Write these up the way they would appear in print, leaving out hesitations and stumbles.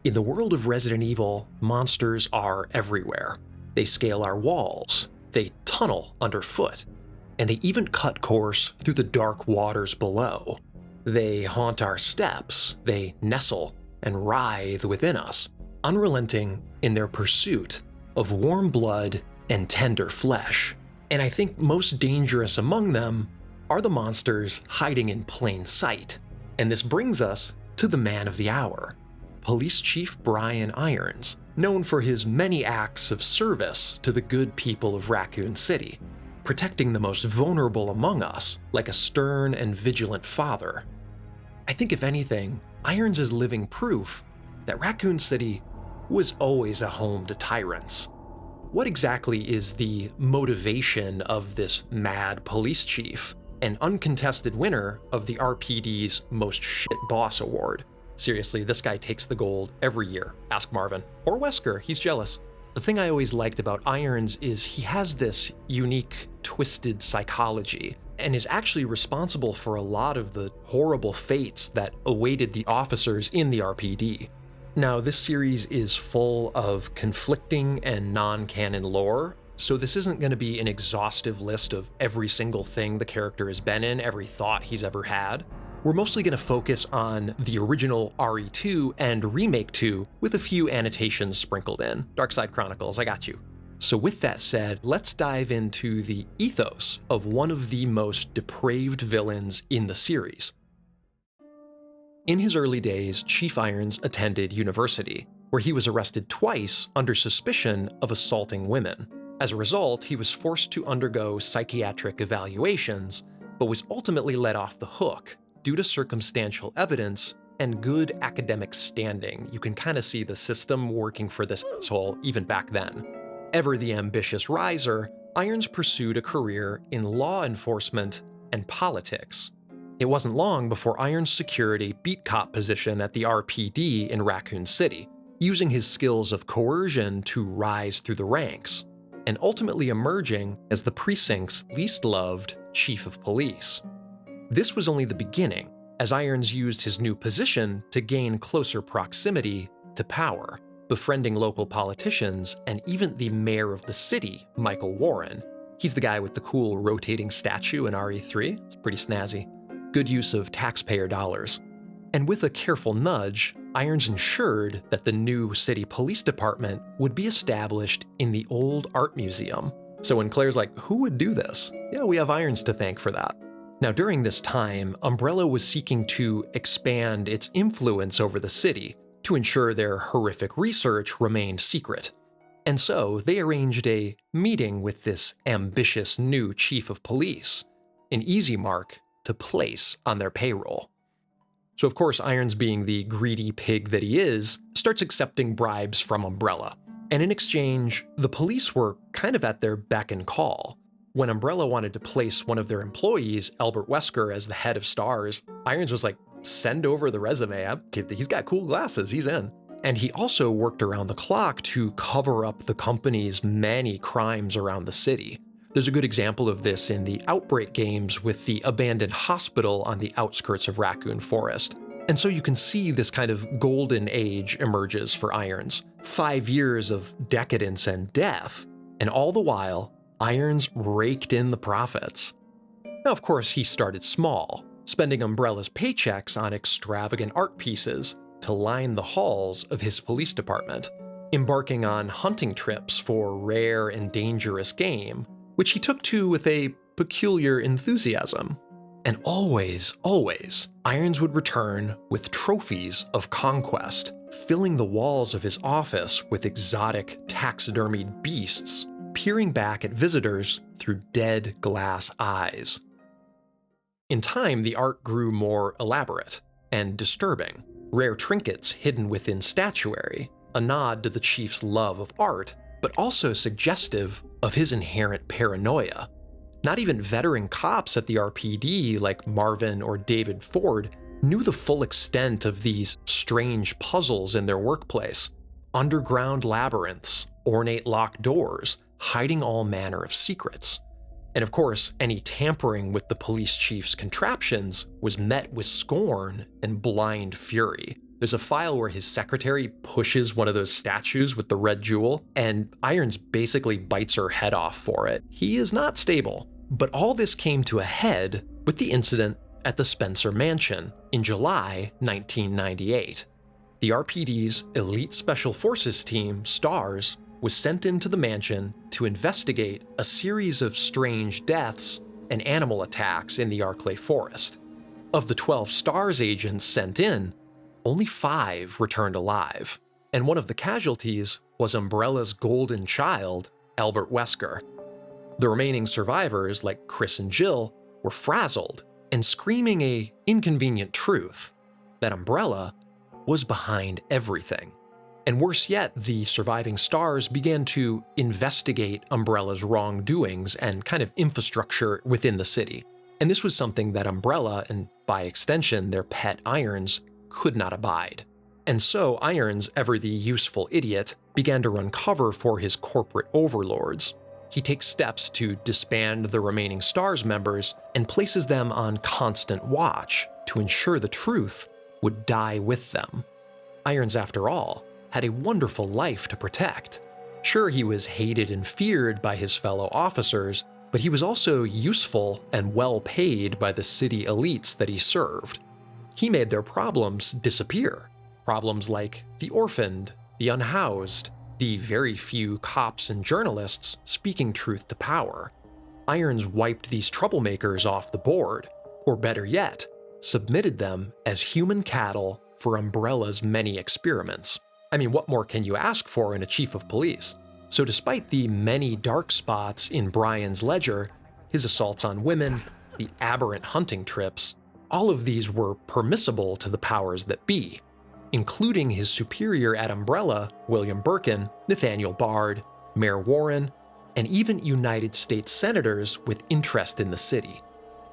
In the world of Resident Evil, monsters are everywhere. They scale our walls, they tunnel underfoot, and they even cut course through the dark waters below. They haunt our steps, they nestle and writhe within us, unrelenting in their pursuit of warm blood and tender flesh. And I think most dangerous among them are the monsters hiding in plain sight. And this brings us to the man of the hour, Police Chief Brian Irons, known for his many acts of service to the good people of Raccoon City, protecting the most vulnerable among us like a stern and vigilant father. I think if anything, Irons is living proof that Raccoon City was always a home to tyrants. What exactly is the motivation of this mad police chief, an uncontested winner of the RPD's Most Shit Boss Award? Seriously, this guy takes the gold every year. Ask Marvin. Or Wesker, he's jealous. The thing I always liked about Irons is he has this unique, twisted psychology, and is actually responsible for a lot of the horrible fates that awaited the officers in the RPD. Now, this series is full of conflicting and non-canon lore, so this isn't going to be an exhaustive list of every single thing the character has been in, every thought he's ever had. We're mostly going to focus on the original RE2 and Remake 2 with a few annotations sprinkled in. Darkside Chronicles, I got you. So with that said, let's dive into the ethos of one of the most depraved villains in the series. In his early days, Chief Irons attended university, where he was arrested twice under suspicion of assaulting women. As a result, he was forced to undergo psychiatric evaluations, but was ultimately let off the hook due to circumstantial evidence and good academic standing. You can kind of see the system working for this asshole even back then. Ever the ambitious riser, Irons pursued a career in law enforcement and politics. It wasn't long before Irons secured a beat cop position at the RPD in Raccoon City, using his skills of coercion to rise through the ranks, and ultimately emerging as the precinct's least loved chief of police. This was only the beginning, as Irons used his new position to gain closer proximity to power, befriending local politicians and even the mayor of the city, Michael Warren. He's the guy with the cool rotating statue in RE3. It's pretty snazzy. Good use of taxpayer dollars. And with a careful nudge, Irons ensured that the new city police department would be established in the old art museum. So when Claire's like, who would do this? Yeah, we have Irons to thank for that. Now, during this time, Umbrella was seeking to expand its influence over the city to ensure their horrific research remained secret. And so they arranged a meeting with this ambitious new chief of police, an easy mark to place on their payroll. So of course, Irons, being the greedy pig that he is, starts accepting bribes from Umbrella. And in exchange, the police were kind of at their beck and call. When Umbrella wanted to place one of their employees, Albert Wesker, as the head of STARS, Irons was like, send over the resume. He's got cool glasses, he's in. And he also worked around the clock to cover up the company's many crimes around the city. There's a good example of this in the Outbreak games with the abandoned hospital on the outskirts of Raccoon Forest. And so you can see this kind of golden age emerges for Irons. 5 years of decadence and death, and all the while, Irons raked in the profits. Now, of course, he started small, spending Umbrella's paychecks on extravagant art pieces to line the halls of his police department, embarking on hunting trips for rare and dangerous game, which he took to with a peculiar enthusiasm. And always, Irons would return with trophies of conquest, filling the walls of his office with exotic taxidermied beasts, peering back at visitors through dead glass eyes. In time, the art grew more elaborate and disturbing, rare trinkets hidden within statuary, a nod to the chief's love of art, but also suggestive of his inherent paranoia. Not even veteran cops at the RPD like Marvin or David Ford knew the full extent of these strange puzzles in their workplace. Underground labyrinths, ornate locked doors, hiding all manner of secrets. And of course, any tampering with the police chief's contraptions was met with scorn and blind fury. There's a file where his secretary pushes one of those statues with the red jewel, and Irons basically bites her head off for it. He is not stable. But all this came to a head with the incident at the Spencer Mansion in July 1998. The RPD's Elite Special Forces team, STARS, was sent into the mansion to investigate a series of strange deaths and animal attacks in the Arklay Forest. Of the 12 STARS agents sent in, only 5 returned alive, and one of the casualties was Umbrella's golden child, Albert Wesker. The remaining survivors, like Chris and Jill, were frazzled and screaming an inconvenient truth, that Umbrella was behind everything. And worse yet, the surviving STARS began to investigate Umbrella's wrongdoings and kind of infrastructure within the city. And this was something that Umbrella, and by extension their pet Irons, could not abide. And so Irons, ever the useful idiot, began to run cover for his corporate overlords. He takes steps to disband the remaining STARS members and places them on constant watch to ensure the truth would die with them. Irons, after all, had a wonderful life to protect. Sure, he was hated and feared by his fellow officers, but he was also useful and well paid by the city elites that he served. He made their problems disappear. Problems like the orphaned, the unhoused, the very few cops and journalists speaking truth to power. Irons wiped these troublemakers off the board, or better yet, submitted them as human cattle for Umbrella's many experiments. I mean, what more can you ask for in a chief of police? So despite the many dark spots in Brian's ledger, his assaults on women, the aberrant hunting trips, all of these were permissible to the powers that be, including his superior at Umbrella, William Birkin, Nathaniel Bard, Mayor Warren, and even United States senators with interest in the city.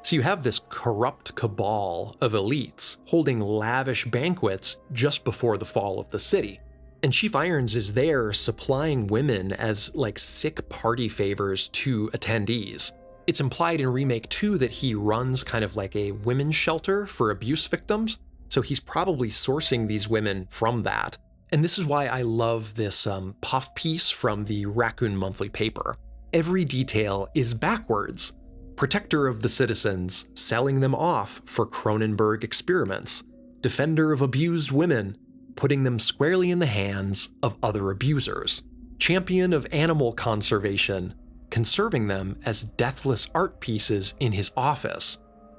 So you have this corrupt cabal of elites holding lavish banquets just before the fall of the city. And Chief Irons is there supplying women as like sick party favors to attendees. It's implied in Remake 2 that he runs kind of like a women's shelter for abuse victims, so he's probably sourcing these women from that. And this is why I love this puff piece from the Raccoon Monthly paper. Every detail is backwards. Protector of the citizens, selling them off for Cronenberg experiments. Defender of abused women, putting them squarely in the hands of other abusers. Champion of animal conservation, conserving them as deathless art pieces in his office.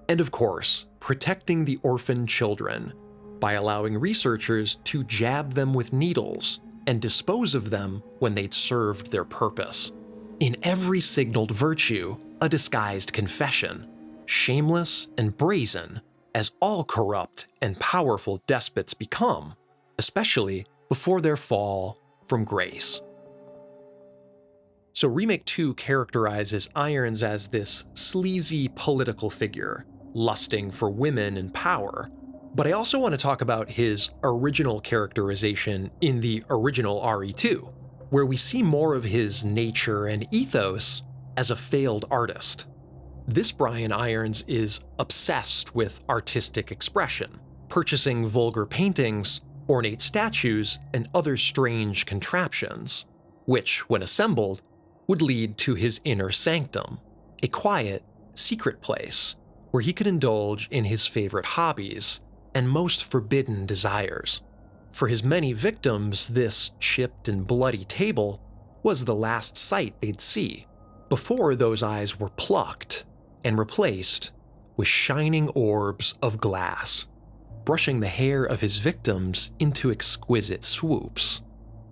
And of course, protecting the orphaned children by allowing researchers to jab them with needles and dispose of them when they'd served their purpose. In every signaled virtue, a disguised confession, shameless and brazen, as all corrupt and powerful despots become, especially before their fall from grace. So Remake 2 characterizes Irons as this sleazy political figure, lusting for women and power, but I also want to talk about his original characterization in the original RE2, where we see more of his nature and ethos as a failed artist. This Brian Irons is obsessed with artistic expression, purchasing vulgar paintings, ornate statues, and other strange contraptions, which, when assembled, would lead to his inner sanctum, a quiet, secret place where he could indulge in his favorite hobbies and most forbidden desires. For his many victims, this chipped and bloody table was the last sight they'd see, before those eyes were plucked and replaced with shining orbs of glass, brushing the hair of his victims into exquisite swoops,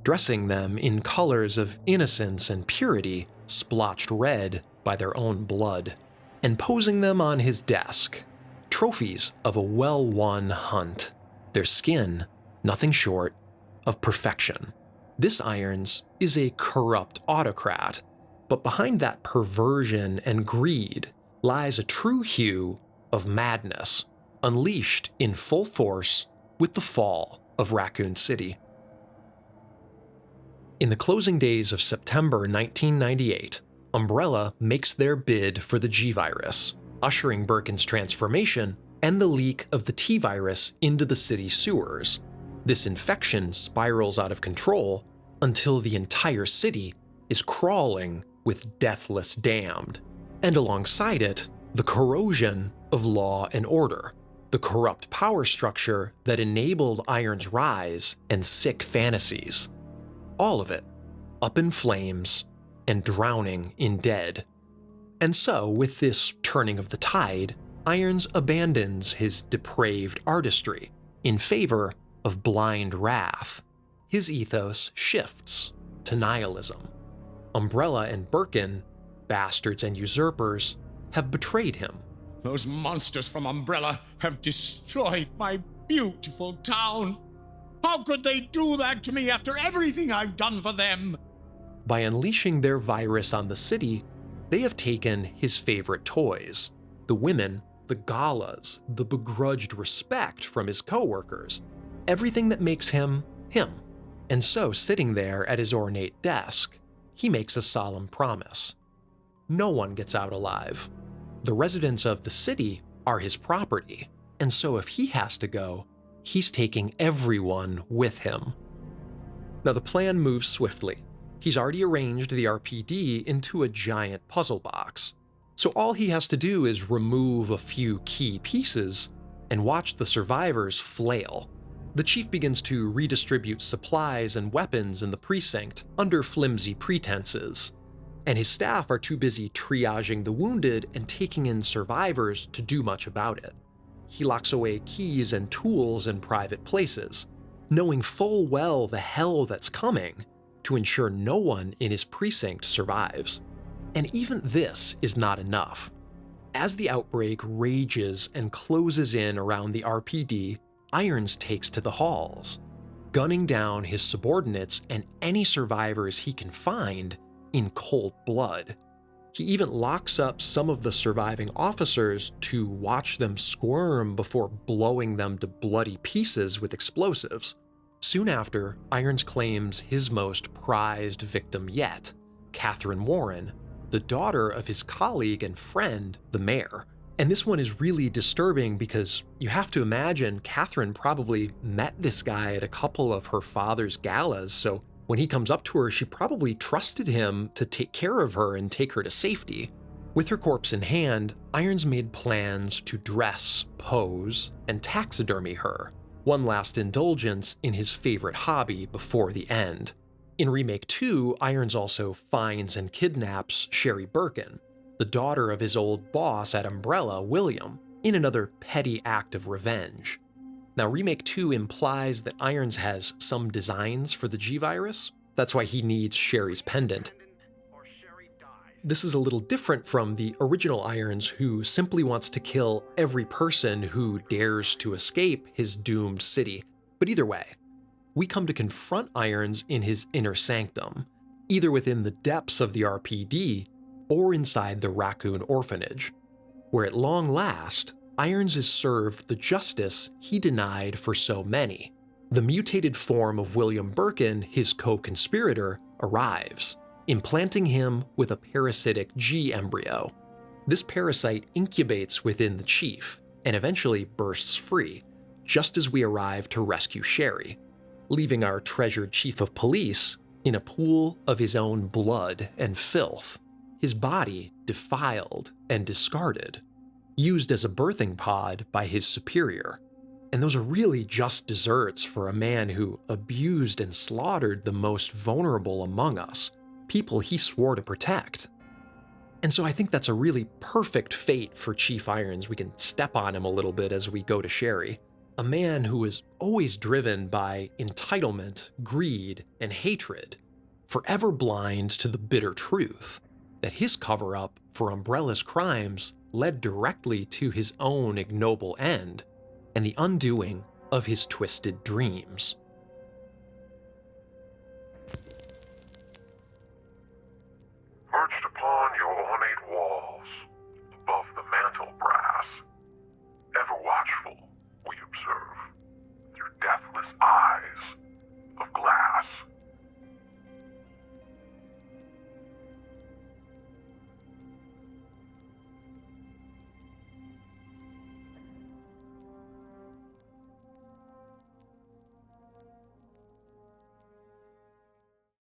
dressing them in colors of innocence and purity splotched red by their own blood, and posing them on his desk, trophies of a well-won hunt, their skin nothing short of perfection. This Irons is a corrupt autocrat, but behind that perversion and greed lies a true hue of madness, unleashed in full force with the fall of Raccoon City. In the closing days of September 1998, Umbrella makes their bid for the G-Virus, ushering Birkin's transformation and the leak of the T-Virus into the city sewers. This infection spirals out of control until the entire city is crawling with Deathless Damned, and alongside it, the corrosion of law and order, the corrupt power structure that enabled Iron's rise and sick fantasies. All of it up in flames and drowning in dead. And so, with this turning of the tide, Irons abandons his depraved artistry in favor of blind wrath. His ethos shifts to nihilism. Umbrella and Birkin, bastards and usurpers, have betrayed him. Those monsters from Umbrella have destroyed my beautiful town. How could they do that to me after everything I've done for them? By unleashing their virus on the city, they have taken his favorite toys, the women, the galas, the begrudged respect from his co-workers, everything that makes him him. And so, sitting there at his ornate desk, he makes a solemn promise. No one gets out alive. The residents of the city are his property, and so if he has to go, he's taking everyone with him. Now the plan moves swiftly. He's already arranged the RPD into a giant puzzle box, so all he has to do is remove a few key pieces and watch the survivors flail. The chief begins to redistribute supplies and weapons in the precinct under flimsy pretenses, and his staff are too busy triaging the wounded and taking in survivors to do much about it. He locks away keys and tools in private places, knowing full well the hell that's coming to ensure no one in his precinct survives. And even this is not enough. As the outbreak rages and closes in around the RPD, Irons takes to the halls, gunning down his subordinates and any survivors he can find in cold blood. He even locks up some of the surviving officers to watch them squirm before blowing them to bloody pieces with explosives. Soon after, Irons claims his most prized victim yet, Catherine Warren, the daughter of his colleague and friend, the mayor. And this one is really disturbing because you have to imagine Catherine probably met this guy at a couple of her father's galas, so when he comes up to her, she probably trusted him to take care of her and take her to safety. With her corpse in hand, Irons made plans to dress, pose, and taxidermy her, one last indulgence in his favorite hobby before the end. In Remake 2, Irons also finds and kidnaps Sherry Birkin, the daughter of his old boss at Umbrella, William, in another petty act of revenge. Now, Remake 2 implies that Irons has some designs for the G-Virus. That's why he needs Sherry's pendant. This is a little different from the original Irons, who simply wants to kill every person who dares to escape his doomed city. But either way, we come to confront Irons in his inner sanctum, either within the depths of the RPD or inside the Raccoon orphanage, where at long last, Irons is served the justice he denied for so many. The mutated form of William Birkin, his co-conspirator, arrives, implanting him with a parasitic G embryo. This parasite incubates within the chief and eventually bursts free, just as we arrive to rescue Sherry, leaving our treasured chief of police in a pool of his own blood and filth, his body defiled and discarded, used as a birthing pod by his superior. And those are really just desserts for a man who abused and slaughtered the most vulnerable among us, people he swore to protect. And so I think that's a really perfect fate for Chief Irons. We can step on him a little bit as we go to Sherry. A man who is always driven by entitlement, greed, and hatred, forever blind to the bitter truth that his cover-up for Umbrella's crimes led directly to his own ignoble end and the undoing of his twisted dreams. Perched upon your ornate walls, above the mantle brass, ever watchful, we observe, through deathless eyes of glass.